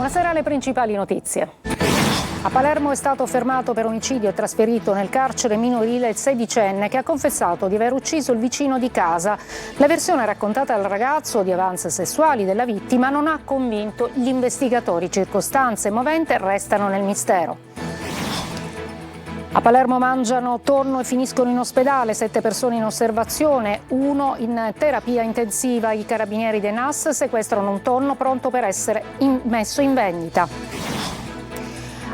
Buonasera, alle principali notizie. A Palermo è stato fermato per omicidio e trasferito nel carcere minorile il sedicenne che ha confessato di aver ucciso il vicino di casa. La versione raccontata dal ragazzo di avanzi sessuali della vittima non ha convinto gli investigatori. Circostanze moventi restano nel mistero. A Palermo mangiano tonno e finiscono in ospedale, 7 persone in osservazione, 1 in terapia intensiva. I carabinieri dei NAS sequestrano un tonno pronto per essere messo in vendita.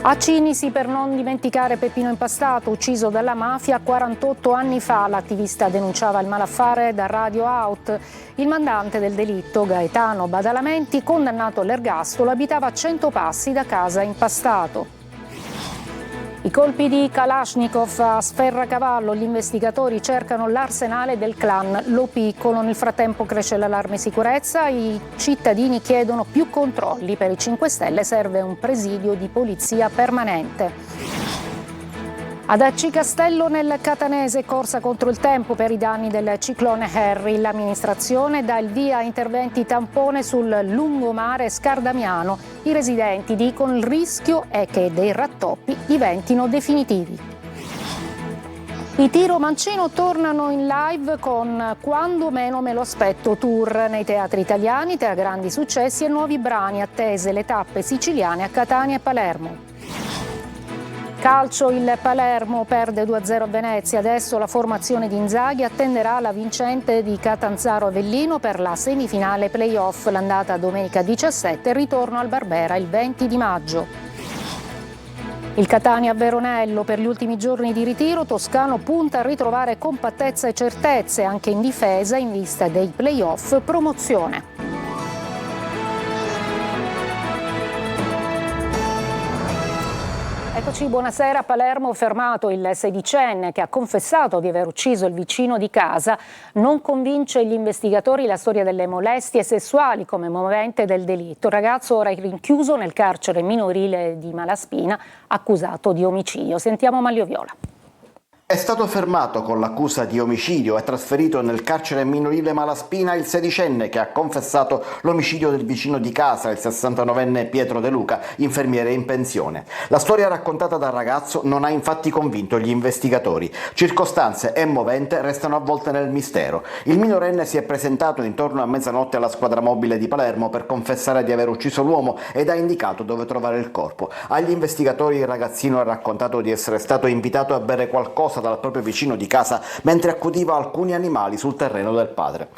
A Cinisi, per non dimenticare Peppino Impastato, ucciso dalla mafia 48 anni fa. L'attivista denunciava il malaffare da Radio Out. Il mandante del delitto, Gaetano Badalamenti, condannato all'ergastolo, abitava a 100 passi da casa Impastato. I colpi di Kalashnikov a Sferracavallo, gli investigatori cercano l'arsenale del clan Lo Piccolo. Nel frattempo cresce l'allarme sicurezza, i cittadini chiedono più controlli. Per i 5 Stelle serve un presidio di polizia permanente. Ad Acicastello nel Catanese, corsa contro il tempo per i danni del ciclone Harry. L'amministrazione dà il via a interventi tampone sul lungomare Scardamiano. I residenti dicono il rischio è che dei rattoppi diventino definitivi. I Tiro Mancino tornano in live con Quando meno me lo aspetto tour nei teatri italiani, tra grandi successi e nuovi brani, attese le tappe siciliane a Catania e Palermo. Calcio, il Palermo perde 2-0 a Venezia, adesso la formazione di Inzaghi attenderà la vincente di Catanzaro Avellino per la semifinale play-off, l'andata domenica 17 e il ritorno al Barbera il 20 di maggio. Il Catania a Veronello, per gli ultimi giorni di ritiro, Toscano punta a ritrovare compattezza e certezze anche in difesa in vista dei play-off promozione. Eccoci, buonasera. A Palermo fermato il sedicenne che ha confessato di aver ucciso il vicino di casa. Non convince gli investigatori la storia delle molestie sessuali come movente del delitto. Il ragazzo ora è rinchiuso nel carcere minorile di Malaspina, accusato di omicidio. Sentiamo Manlio Viola. È stato fermato con l'accusa di omicidio e trasferito nel carcere minorile Malaspina il sedicenne che ha confessato l'omicidio del vicino di casa, il 69enne Pietro De Luca, infermiere in pensione. La storia raccontata dal ragazzo non ha infatti convinto gli investigatori. Circostanze e movente restano avvolte nel mistero. Il minorenne si è presentato intorno a mezzanotte alla squadra mobile di Palermo per confessare di aver ucciso l'uomo ed ha indicato dove trovare il corpo. Agli investigatori il ragazzino ha raccontato di essere stato invitato a bere qualcosa dal proprio vicino di casa mentre accudiva alcuni animali sul terreno del padre.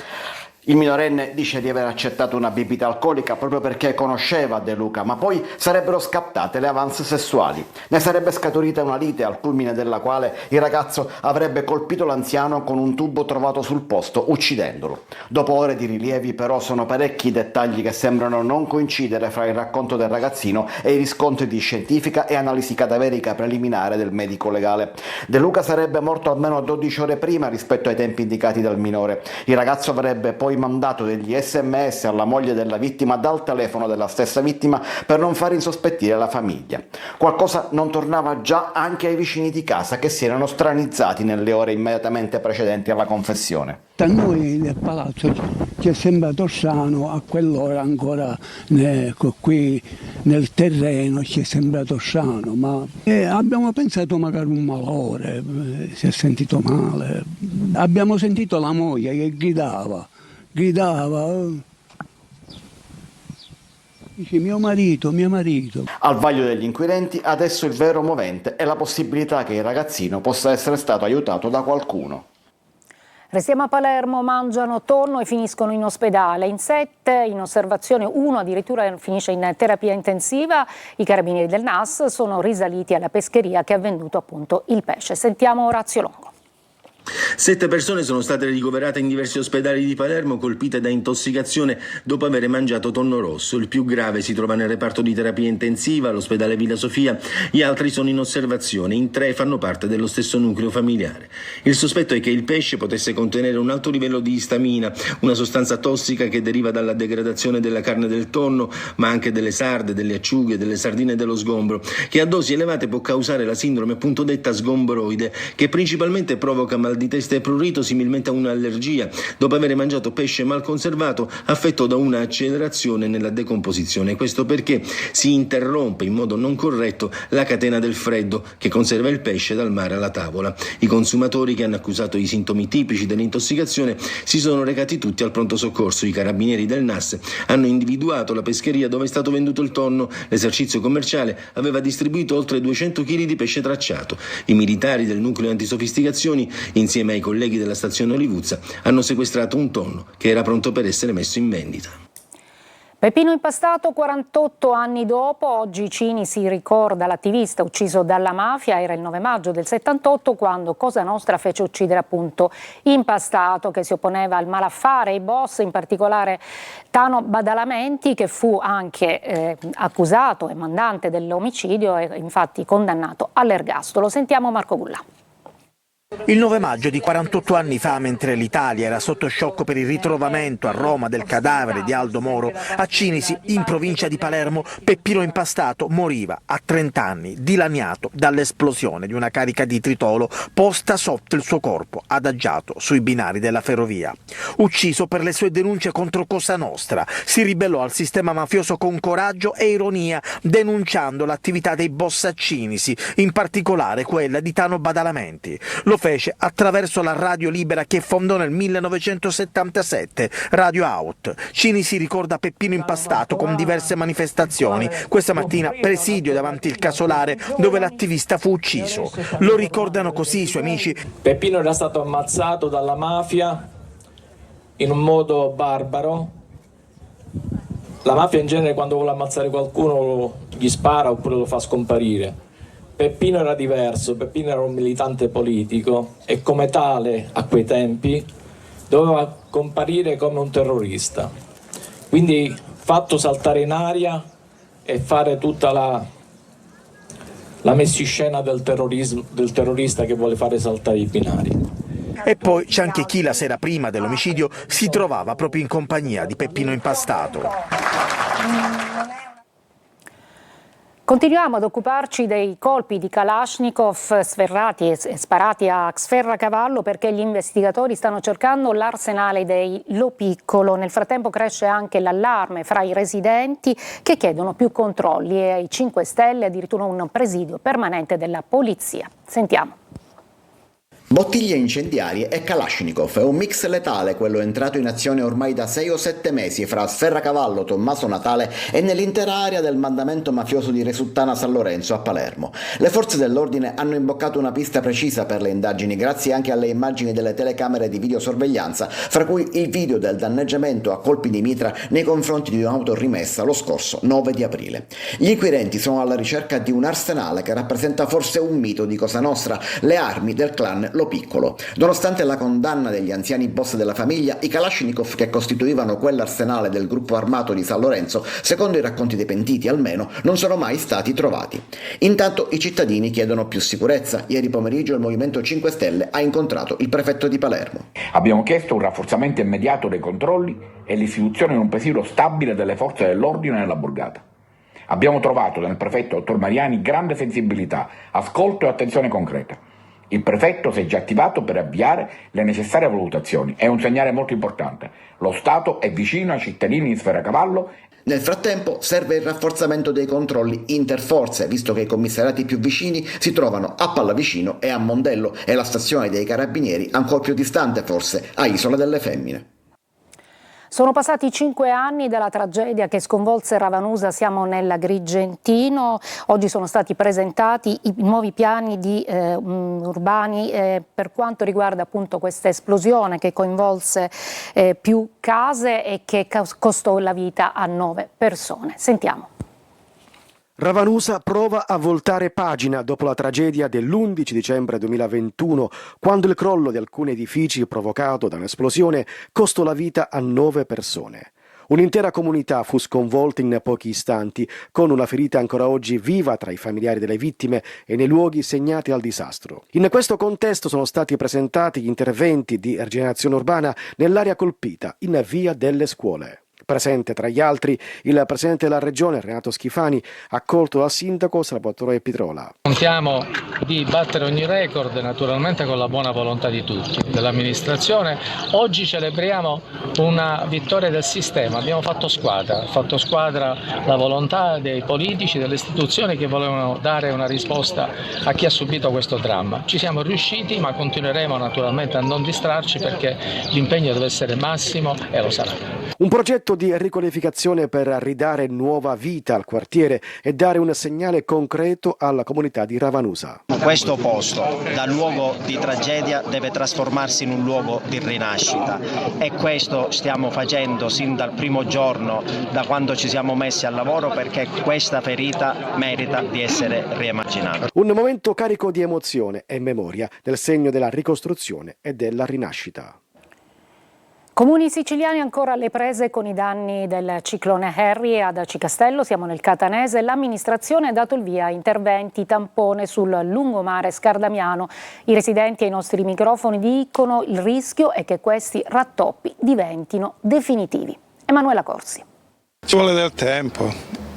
Il minorenne dice di aver accettato una bibita alcolica proprio perché conosceva De Luca, ma poi sarebbero scattate le avance sessuali. Ne sarebbe scaturita una lite al culmine della quale il ragazzo avrebbe colpito l'anziano con un tubo trovato sul posto, uccidendolo. Dopo ore di rilievi però sono parecchi i dettagli che sembrano non coincidere fra il racconto del ragazzino e i riscontri di scientifica e analisi cadaverica preliminare del medico legale. De Luca sarebbe morto almeno 12 ore prima rispetto ai tempi indicati dal minore. Il ragazzo avrebbe poi mandato degli SMS alla moglie della vittima dal telefono della stessa vittima per non far insospettire la famiglia. Qualcosa non tornava già anche ai vicini di casa che si erano stranizzati nelle ore immediatamente precedenti alla confessione. A noi nel palazzo ci è sembrato strano, a quell'ora ancora qui nel terreno ci è sembrato strano, ma abbiamo pensato magari un malore, si è sentito male. Abbiamo sentito la moglie che gridava, dice mio marito. Al vaglio degli inquirenti adesso il vero movente è la possibilità che il ragazzino possa essere stato aiutato da qualcuno. Restiamo a Palermo, mangiano tonno e finiscono in ospedale. In 7 in osservazione, 1 addirittura finisce in terapia intensiva. I carabinieri del NAS sono risaliti alla pescheria che ha venduto appunto il pesce. Sentiamo Orazio Longo. 7 persone sono state ricoverate in diversi ospedali di Palermo colpite da intossicazione dopo aver mangiato tonno rosso. Il più grave si trova nel reparto di terapia intensiva all'ospedale Villa Sofia, gli altri sono in osservazione, in 3 fanno parte dello stesso nucleo familiare. Il sospetto è che il pesce potesse contenere un alto livello di istamina, una sostanza tossica che deriva dalla degradazione della carne del tonno, ma anche delle sarde, delle acciughe, delle sardine e dello sgombro, che a dosi elevate può causare la sindrome appunto detta sgombroide, che principalmente provoca mal di testa e prurito similmente a un'allergia, dopo aver mangiato pesce mal conservato affetto da una accelerazione nella decomposizione. Questo perché si interrompe in modo non corretto la catena del freddo che conserva il pesce dal mare alla tavola. I consumatori che hanno accusato i sintomi tipici dell'intossicazione si sono recati tutti al pronto soccorso. I carabinieri del NAS hanno individuato la pescheria dove è stato venduto il tonno. L'esercizio commerciale aveva distribuito oltre 200 kg di pesce tracciato. I militari del nucleo antisofisticazioni, insieme ai colleghi della stazione Olivuzza, hanno sequestrato un tonno che era pronto per essere messo in vendita. Peppino Impastato 48 anni dopo, oggi Cini si ricorda l'attivista ucciso dalla mafia, era il 9 maggio del 78 quando Cosa Nostra fece uccidere appunto Impastato che si opponeva al malaffare, ai boss, in particolare Tano Badalamenti che fu anche accusato e mandante dell'omicidio e infatti condannato all'ergastolo. Sentiamo Marco Bulla. Il 9 maggio di 48 anni fa, mentre l'Italia era sotto shock per il ritrovamento a Roma del cadavere di Aldo Moro, a Cinisi, in provincia di Palermo, Peppino Impastato moriva a 30 anni, dilaniato dall'esplosione di una carica di tritolo posta sotto il suo corpo, adagiato sui binari della ferrovia. Ucciso per le sue denunce contro Cosa Nostra, si ribellò al sistema mafioso con coraggio e ironia, denunciando l'attività dei boss a Cinisi, in particolare quella di Tano Badalamenti. Lo fece attraverso la radio libera che fondò nel 1977, Radio Out. Cini si ricorda Peppino Impastato con diverse manifestazioni. Questa mattina presidio davanti il casolare dove l'attivista fu ucciso. Lo ricordano così i suoi amici. Peppino era stato ammazzato dalla mafia in un modo barbaro. La mafia in genere quando vuole ammazzare qualcuno gli spara oppure lo fa scomparire. Peppino era diverso, Peppino era un militante politico e come tale a quei tempi doveva comparire come un terrorista. Quindi fatto saltare in aria e fare tutta la messiscena del terrorista che vuole fare saltare i binari. E poi c'è anche chi la sera prima dell'omicidio si trovava proprio in compagnia di Peppino Impastato. Continuiamo ad occuparci dei colpi di Kalashnikov sferrati e sparati a Sferracavallo perché gli investigatori stanno cercando l'arsenale dei Lo Piccolo. Nel frattempo cresce anche l'allarme fra i residenti che chiedono più controlli e ai 5 Stelle addirittura un presidio permanente della polizia. Sentiamo. Bottiglie incendiarie e Kalashnikov è un mix letale quello entrato in azione ormai da 6 o 7 mesi fra Sferracavallo, Tommaso Natale e nell'intera area del mandamento mafioso di Resuttana San Lorenzo a Palermo. Le forze dell'ordine hanno imboccato una pista precisa per le indagini grazie anche alle immagini delle telecamere di videosorveglianza, fra cui il video del danneggiamento a colpi di mitra nei confronti di un'auto rimessa lo scorso 9 di aprile. Gli inquirenti sono alla ricerca di un arsenale che rappresenta forse un mito di Cosa Nostra, le armi del clan Lo Piccolo. Nonostante la condanna degli anziani boss della famiglia, i Kalashnikov che costituivano quell'arsenale del gruppo armato di San Lorenzo, secondo i racconti dei pentiti almeno, non sono mai stati trovati. Intanto i cittadini chiedono più sicurezza. Ieri pomeriggio il Movimento 5 Stelle ha incontrato il prefetto di Palermo. Abbiamo chiesto un rafforzamento immediato dei controlli e l'istituzione di un presidio stabile delle forze dell'ordine nella borgata. Abbiamo trovato nel prefetto dottor Mariani grande sensibilità, ascolto e attenzione concreta. Il prefetto si è già attivato per avviare le necessarie valutazioni. È un segnale molto importante. Lo Stato è vicino ai cittadini di Sferracavallo. Nel frattempo serve il rafforzamento dei controlli interforze, visto che i commissariati più vicini si trovano a Pallavicino e a Mondello e la stazione dei Carabinieri ancora più distante forse, a Isola delle Femmine. Sono passati 5 anni dalla tragedia che sconvolse Ravanusa, siamo nell'Agrigentino. Oggi sono stati presentati i nuovi piani urbani per quanto riguarda appunto questa esplosione che coinvolse più case e che costò la vita a 9 persone. Sentiamo. Ravanusa prova a voltare pagina dopo la tragedia dell'11 dicembre 2021, quando il crollo di alcuni edifici provocato da un'esplosione costò la vita a 9 persone. Un'intera comunità fu sconvolta in pochi istanti, con una ferita ancora oggi viva tra i familiari delle vittime e nei luoghi segnati dal disastro. In questo contesto sono stati presentati gli interventi di rigenerazione urbana nell'area colpita in via delle Scuole. Presente tra gli altri il presidente della regione Renato Schifani, accolto dal sindaco Salvatore Pitrola. Contiamo di battere ogni record, naturalmente con la buona volontà di tutti, dell'amministrazione. Oggi celebriamo una vittoria del sistema, abbiamo fatto squadra la volontà dei politici, delle istituzioni che volevano dare una risposta a chi ha subito questo dramma. Ci siamo riusciti, ma continueremo naturalmente a non distrarci perché l'impegno deve essere massimo e lo sarà. Un progetto di riqualificazione per ridare nuova vita al quartiere e dare un segnale concreto alla comunità di Ravanusa. Questo posto, da luogo di tragedia, deve trasformarsi in un luogo di rinascita e questo stiamo facendo sin dal primo giorno, da quando ci siamo messi al lavoro, perché questa ferita merita di essere riimmaginata. Un momento carico di emozione e memoria nel segno della ricostruzione e della rinascita. Comuni siciliani ancora alle prese con i danni del ciclone Harry. Ad Aci Castello, siamo nel Catanese, l'amministrazione ha dato il via a interventi tampone sul lungomare Scardamiano. I residenti ai nostri microfoni dicono il rischio è che questi rattoppi diventino definitivi. Emanuela Corsi. Ci vuole del tempo,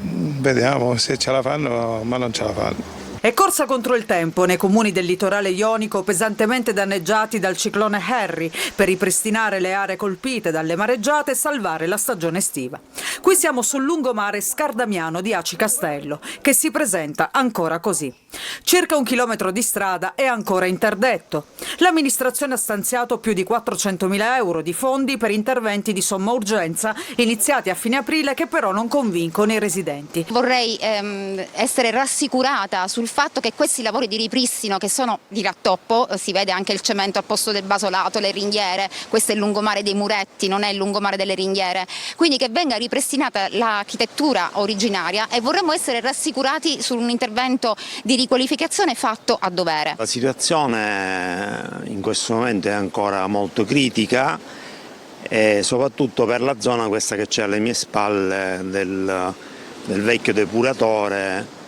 vediamo se ce la fanno, ma non ce la fanno. È corsa contro il tempo nei comuni del litorale ionico pesantemente danneggiati dal ciclone Harry per ripristinare le aree colpite dalle mareggiate e salvare la stagione estiva. Qui siamo sul lungomare Scardamiano di Aci Castello, che si presenta ancora così. Circa 1 chilometro di strada è ancora interdetto. L'amministrazione ha stanziato più di 400.000 euro di fondi per interventi di somma urgenza iniziati a fine aprile che però non convincono i residenti. Vorrei essere rassicurata sul fatto che questi lavori di ripristino, che sono di rattoppo, si vede anche il cemento al posto del basolato, le ringhiere, questo è il lungomare dei muretti, non è il lungomare delle ringhiere, quindi che venga ripristinata l'architettura originaria e vorremmo essere rassicurati su un intervento di riqualificazione fatto a dovere. La situazione in questo momento è ancora molto critica e soprattutto per la zona questa che c'è alle mie spalle del vecchio depuratore,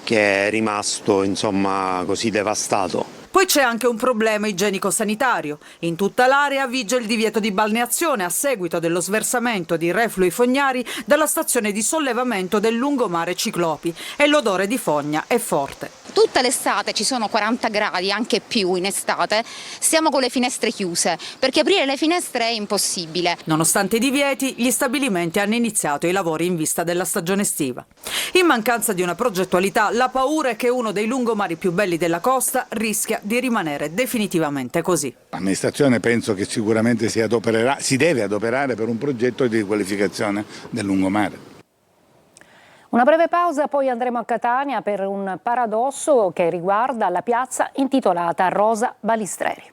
che è rimasto insomma così devastato. Poi c'è anche un problema igienico-sanitario. In tutta l'area vige il divieto di balneazione a seguito dello sversamento di reflui fognari dalla stazione di sollevamento del lungomare Ciclopi e l'odore di fogna è forte. Tutta l'estate ci sono 40 gradi, anche più in estate, siamo con le finestre chiuse, perché aprire le finestre è impossibile. Nonostante i divieti, gli stabilimenti hanno iniziato i lavori in vista della stagione estiva. In mancanza di una progettualità, la paura è che uno dei lungomari più belli della costa rischia di rimanere definitivamente così. L'amministrazione penso che sicuramente si deve adoperare per un progetto di riqualificazione del lungomare. Una breve pausa, poi andremo a Catania per un paradosso che riguarda la piazza intitolata Rosa Balistreri.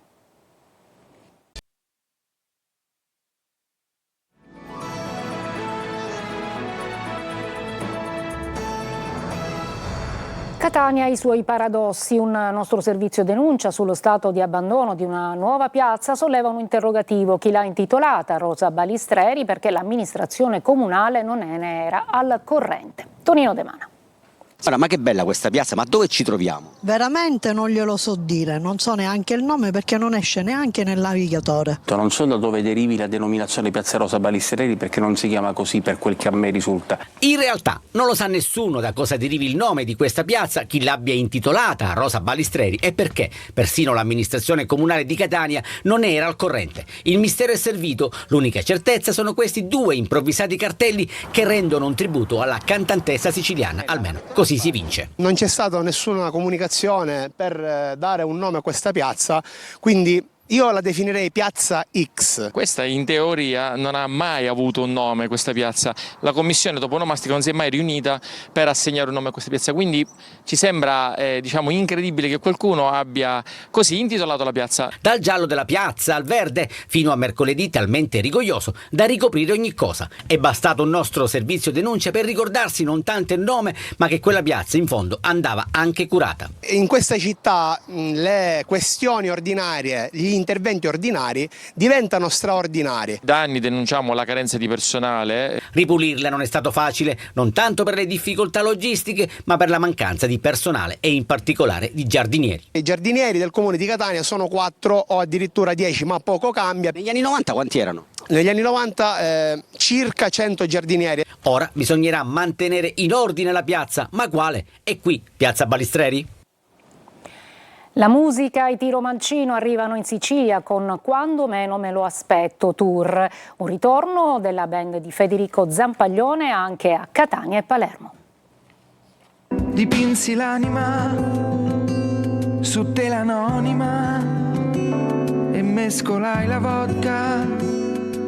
Catania ha i suoi paradossi. Un nostro servizio denuncia sullo stato di abbandono di una nuova piazza solleva un interrogativo. Chi l'ha intitolata Rosa Balistreri perché l'amministrazione comunale non ne era al corrente. Tonino De Mana. Allora, ma che bella questa piazza, ma dove ci troviamo? Veramente non glielo so dire, non so neanche il nome perché non esce neanche nel navigatore. Non so da dove derivi la denominazione Piazza Rosa Balistreri perché non si chiama così per quel che a me risulta. In realtà non lo sa nessuno da cosa derivi il nome di questa piazza, chi l'abbia intitolata Rosa Balistreri e perché persino l'amministrazione comunale di Catania non era al corrente. Il mistero è servito, l'unica certezza sono questi 2 improvvisati cartelli che rendono un tributo alla cantantessa siciliana, almeno così si vince. Non c'è stata nessuna comunicazione per dare un nome a questa piazza, quindi io la definirei Piazza X. Questa in teoria non ha mai avuto un nome, questa piazza. La commissione toponomastica non si è mai riunita per assegnare un nome a questa piazza, quindi ci sembra incredibile che qualcuno abbia così intitolato la piazza. Dal giallo della piazza al verde fino a mercoledì talmente rigoglioso da ricoprire ogni cosa. È bastato un nostro servizio denuncia per ricordarsi non tanto il nome ma che quella piazza in fondo andava anche curata. In questa città le questioni ordinarie, gli interventi ordinari diventano straordinari. Da anni denunciamo la carenza di personale. Ripulirla non è stato facile, non tanto per le difficoltà logistiche, ma per la mancanza di personale e in particolare di giardinieri. I giardinieri del comune di Catania sono 4 o addirittura 10, ma poco cambia. Negli anni 90 quanti erano? Negli anni 90 circa 100 giardinieri. Ora bisognerà mantenere in ordine la piazza, ma quale? E qui, Piazza Balistreri? La musica e i Tiro Mancino arrivano in Sicilia con Quando meno me lo aspetto tour, un ritorno della band di Federico Zampaglione anche a Catania e Palermo. Dipinsi l'anima su tela anonima e mescolai la vodka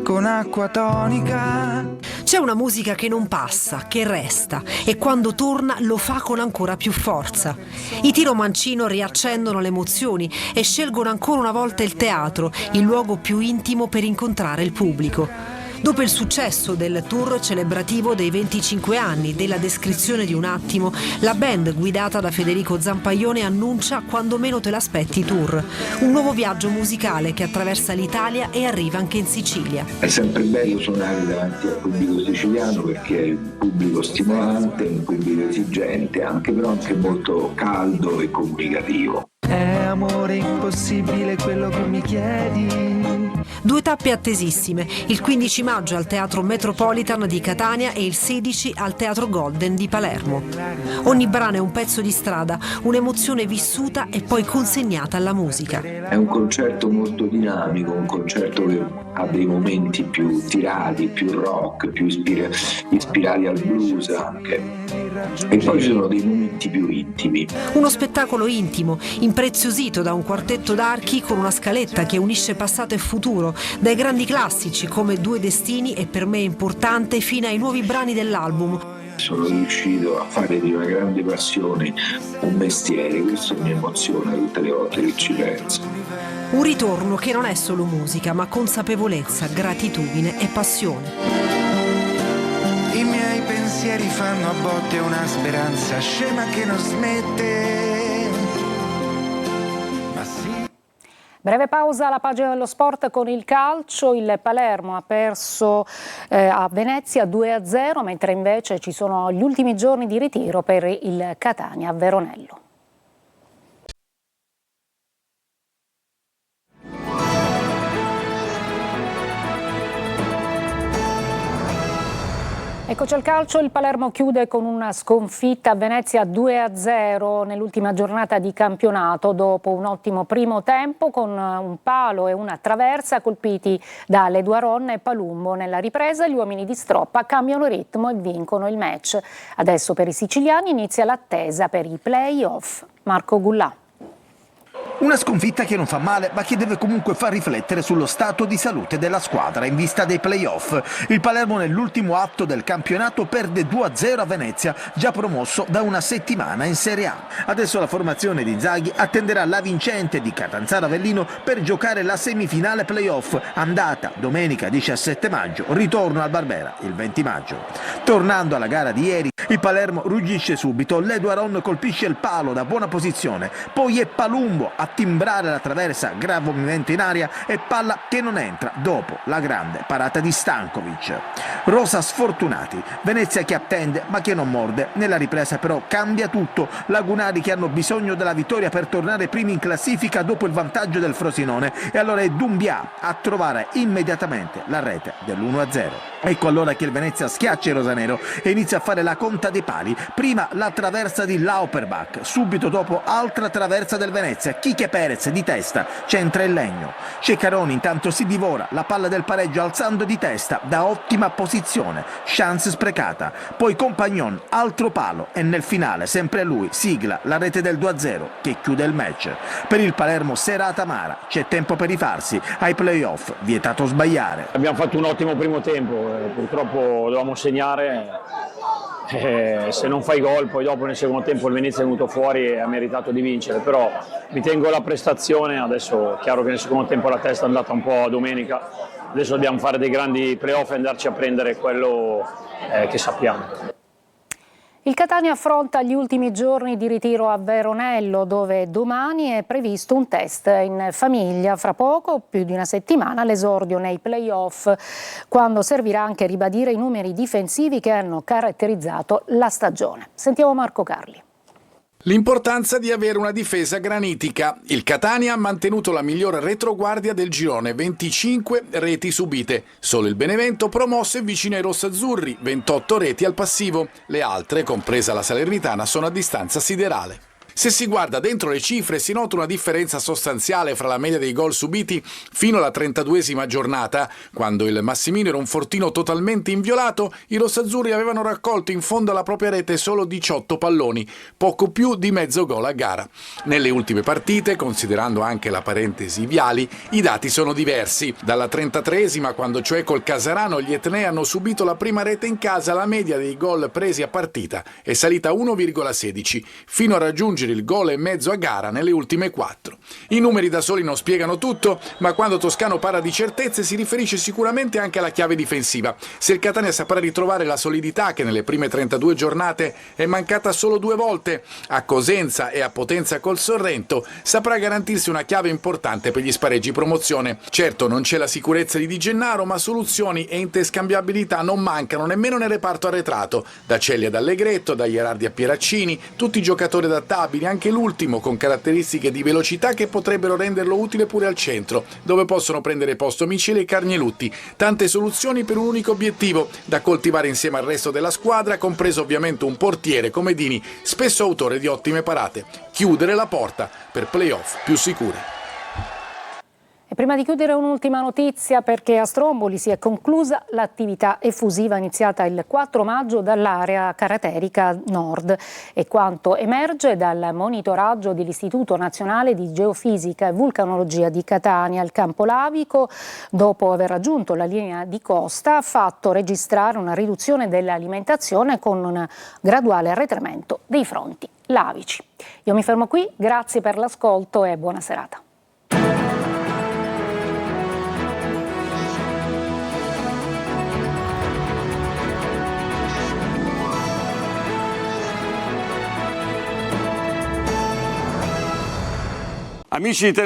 con acqua tonica. C'è una musica che non passa, che resta, e quando torna lo fa con ancora più forza. I Tiro Mancino riaccendono le emozioni e scelgono ancora una volta il teatro, il luogo più intimo per incontrare il pubblico. Dopo il successo del tour celebrativo dei 25 anni della descrizione di un attimo, la band guidata da Federico Zampaglione annuncia Quando meno te l'aspetti tour, un nuovo viaggio musicale che attraversa l'Italia e arriva anche in Sicilia. È sempre bello suonare davanti al pubblico siciliano perché è un pubblico stimolante, un pubblico esigente, però anche molto caldo e comunicativo. È amore impossibile quello che mi chiedi. 2 tappe attesissime, il 15 maggio al Teatro Metropolitan di Catania e il 16 al Teatro Golden di Palermo. Ogni brano è un pezzo di strada, un'emozione vissuta e poi consegnata alla musica. È un concerto molto dinamico, un concerto che ha dei momenti più tirati, più rock, più ispirati al blues anche. E poi ci sono dei momenti più intimi. Uno spettacolo intimo, impreziosito da un quartetto d'archi con una scaletta che unisce passato e futuro, dai grandi classici come Due destini e Per me importante fino ai nuovi brani dell'album. Sono riuscito a fare di una grande passione un mestiere, questo mi emoziona tutte le volte che ci penso. Un ritorno che non è solo musica, ma consapevolezza, gratitudine e passione. I miei pensieri fanno a botte una speranza scema che non smette. Breve pausa alla pagina dello sport con il calcio. Il Palermo ha perso a Venezia 2-0, mentre invece ci sono gli ultimi giorni di ritiro per il Catania a Veronello. Eccoci al calcio, il Palermo chiude con una sconfitta a Venezia 2-0 nell'ultima giornata di campionato dopo un ottimo primo tempo con un palo e una traversa colpiti da Leduaron e Palumbo. Nella ripresa gli uomini di Stroppa cambiano ritmo e vincono il match. Adesso per i siciliani inizia l'attesa per i play-off. Marco Gullà. Una sconfitta che non fa male, ma che deve comunque far riflettere sullo stato di salute della squadra in vista dei play-off. Il Palermo nell'ultimo atto del campionato perde 2-0 a Venezia, già promosso da una settimana in Serie A. Adesso la formazione di Inzaghi attenderà la vincente di Catanzaro Avellino per giocare la semifinale play-off, andata domenica 17 maggio, ritorno al Barbera il 20 maggio. Tornando alla gara di ieri, il Palermo ruggisce subito, Leduaron colpisce il palo da buona posizione, poi è Palumbo a timbrare la traversa, grave movimento in aria e palla che non entra dopo la grande parata di Stankovic. Rosa sfortunati, Venezia che attende ma che non morde, nella ripresa però cambia tutto, lagunari che hanno bisogno della vittoria per tornare primi in classifica dopo il vantaggio del Frosinone e allora è Doumbia a trovare immediatamente la rete dell'1-0. Ecco allora che il Venezia schiaccia il rosanero e inizia a fare la conta dei pali, prima la traversa di Lauperbach, subito dopo altra traversa del Venezia, Chiche Perez di testa centra il legno. Ceccaroni intanto si divora la palla del pareggio alzando di testa da ottima posizione, chance sprecata, poi Compagnon altro palo e nel finale sempre lui sigla la rete del 2-0 che chiude il match. Per il Palermo serata amara, c'è tempo per rifarsi, ai playoff vietato sbagliare. Abbiamo fatto un ottimo primo tempo, purtroppo dovevamo segnare. Se non fai gol poi dopo nel secondo tempo il Venezia è venuto fuori e ha meritato di vincere, però mi tengo la prestazione. Adesso è chiaro che nel secondo tempo la testa è andata un po' a domenica, adesso dobbiamo fare dei grandi playoff e andarci a prendere quello che sappiamo. Il Catania affronta gli ultimi giorni di ritiro a Veronello, dove domani è previsto un test in famiglia. Fra poco, più di una settimana, l'esordio nei play-off, quando servirà anche ribadire i numeri difensivi che hanno caratterizzato la stagione. Sentiamo Marco Carli. L'importanza di avere una difesa granitica. Il Catania ha mantenuto la miglior retroguardia del girone, 25 reti subite. Solo il Benevento promosse vicino ai rossazzurri, 28 reti al passivo. Le altre, compresa la Salernitana, sono a distanza siderale. Se si guarda dentro le cifre si nota una differenza sostanziale fra la media dei gol subiti fino alla 32esima giornata, quando il Massimino era un fortino totalmente inviolato. I rossazzurri avevano raccolto in fondo alla propria rete solo 18 palloni, poco più di mezzo gol a gara. Nelle ultime partite, considerando anche la parentesi Viali, i dati sono diversi. Dalla 33esima, quando cioè col Casarano gli etnei hanno subito la prima rete in casa, la media dei gol presi a partita è salita a 1,16, fino a raggiungere il gol e mezzo a gara nelle ultime 4. I numeri da soli non spiegano tutto, ma quando Toscano parla di certezze si riferisce sicuramente anche alla chiave difensiva. Se il Catania saprà ritrovare la solidità che nelle prime 32 giornate è mancata solo 2 volte, a Cosenza e a Potenza col Sorrento, saprà garantirsi una chiave importante per gli spareggi promozione. Certo, non c'è la sicurezza di Di Gennaro, ma soluzioni e interscambiabilità non mancano nemmeno nel reparto arretrato. Da Celli ad Allegretto, da Ierardi a Pieraccini, tutti giocatori adattabili, anche l'ultimo con caratteristiche di velocità che potrebbero renderlo utile pure al centro, dove possono prendere posto Miceli e Carnielutti. Tante soluzioni per un unico obiettivo, da coltivare insieme al resto della squadra, compreso ovviamente un portiere come Dini, spesso autore di ottime parate. Chiudere la porta per play-off più sicuri. E prima di chiudere un'ultima notizia, perché a Stromboli si è conclusa l'attività effusiva iniziata il 4 maggio dall'area craterica nord e quanto emerge dal monitoraggio dell'Istituto Nazionale di Geofisica e Vulcanologia di Catania. Il campo lavico, dopo aver raggiunto la linea di costa, ha fatto registrare una riduzione dell'alimentazione con un graduale arretramento dei fronti lavici. Io mi fermo qui, grazie per l'ascolto e buona serata. Amici di